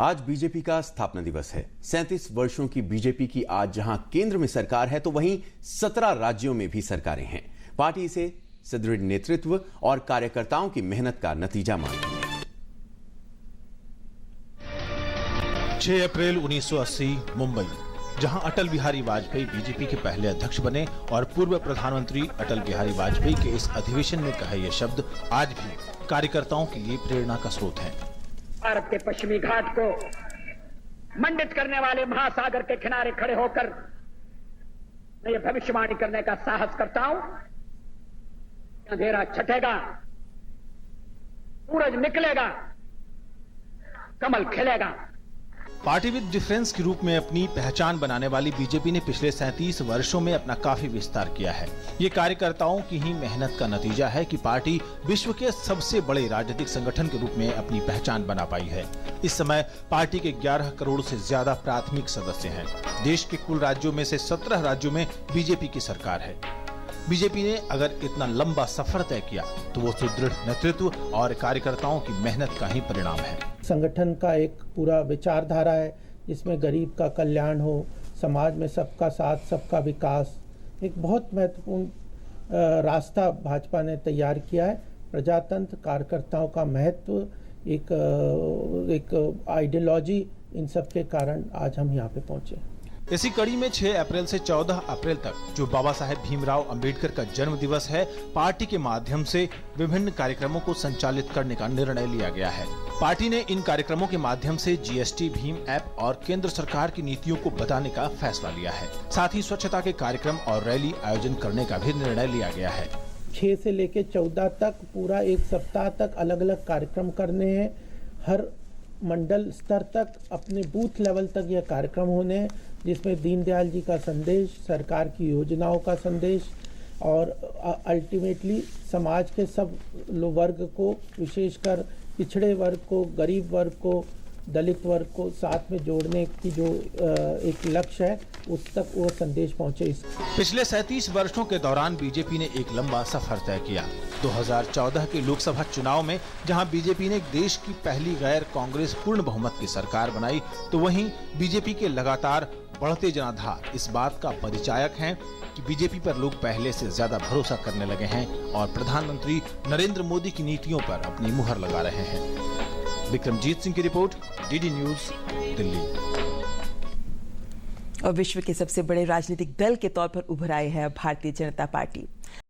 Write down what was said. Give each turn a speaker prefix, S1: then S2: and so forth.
S1: आज बीजेपी का स्थापना दिवस है। 37 वर्षों की बीजेपी की आज जहां केंद्र में सरकार है तो वहीं 17 राज्यों में भी सरकारें हैं। पार्टी इसे सुदृढ़ नेतृत्व और कार्यकर्ताओं की मेहनत का नतीजा मानती है।
S2: 6 अप्रैल 1980 मुंबई, जहां अटल बिहारी वाजपेयी बीजेपी के पहले अध्यक्ष बने और पूर्व प्रधानमंत्री अटल बिहारी वाजपेयी के इस अधिवेशन में कहे ये शब्द आज भी कार्यकर्ताओं के लिए प्रेरणा का स्रोत हैं।
S3: भारत के पश्चिमी घाट को मंडित करने वाले महासागर के किनारे खड़े होकर मैं ये भविष्यवाणी करने का साहस करता हूं, अंधेरा छटेगा, सूरज निकलेगा, कमल खिलेगा।
S2: पार्टी विद डिफरेंस के रूप में अपनी पहचान बनाने वाली बीजेपी ने पिछले 37 वर्षों में अपना काफी विस्तार किया है। ये कार्यकर्ताओं की ही मेहनत का नतीजा है कि पार्टी विश्व के सबसे बड़े राजनीतिक संगठन के रूप में अपनी पहचान बना पाई है। इस समय पार्टी के 11 करोड़ से ज्यादा प्राथमिक सदस्य हैं। देश के कुल राज्यों में से 17 राज्यों में बीजेपी की सरकार है। बीजेपी ने अगर इतना लंबा सफर तय किया तो वो सुदृढ़ नेतृत्व और कार्यकर्ताओं की मेहनत का ही परिणाम है।
S4: संगठन का एक पूरा विचारधारा है जिसमें गरीब का कल्याण हो, समाज में सबका साथ सबका विकास, एक बहुत महत्वपूर्ण रास्ता भाजपा ने तैयार किया है। प्रजातंत्र, कार्यकर्ताओं का महत्व, एक आइडियोलॉजी, इन सब के कारण आज हम यहाँ पे पहुंचे।
S2: इसी कड़ी में 6 अप्रैल से 14 अप्रैल तक जो बाबा साहेब भीमराव अंबेडकर का जन्म दिवस है, पार्टी के माध्यम से विभिन्न कार्यक्रमों को संचालित करने का निर्णय लिया गया है। पार्टी ने इन कार्यक्रमों के माध्यम से जीएसटी, भीम ऐप और केंद्र सरकार की नीतियों को बताने का फैसला लिया है। साथ ही स्वच्छता के कार्यक्रम और रैली आयोजन करने का भी निर्णय लिया गया है।
S4: 6 से लेकर 14 तक पूरा एक सप्ताह तक अलग अलग कार्यक्रम करने हैं। हर मंडल स्तर तक, अपने बूथ लेवल तक यह कार्यक्रम होने हैं, जिसमें दीनदयाल जी का संदेश, सरकार की योजनाओं का संदेश और अल्टीमेटली समाज के सब वर्ग को, विशेषकर पिछड़े वर्ग को, गरीब वर्ग को, दलित वर्ग को साथ में जोड़ने की जो एक लक्ष्य है, उस तक वो संदेश पहुंचे।
S2: पिछले 37 वर्षों के दौरान बीजेपी ने एक लंबा सफर तय किया। 2014 के लोकसभा चुनाव में जहां बीजेपी ने देश की पहली गैर कांग्रेस पूर्ण बहुमत की सरकार बनाई, तो वहीं बीजेपी के लगातार बढ़ते जनाधार इस बात का परिचायक हैं कि बीजेपी पर लोग पहले से ज्यादा भरोसा करने लगे हैं और प्रधानमंत्री नरेंद्र मोदी की नीतियों पर अपनी मुहर लगा रहे हैं। विक्रमजीत सिंह की रिपोर्ट, डीडी न्यूज, दिल्ली।
S5: और विश्व के सबसे बड़े राजनीतिक दल के तौर पर उभर आए है भारतीय जनता पार्टी।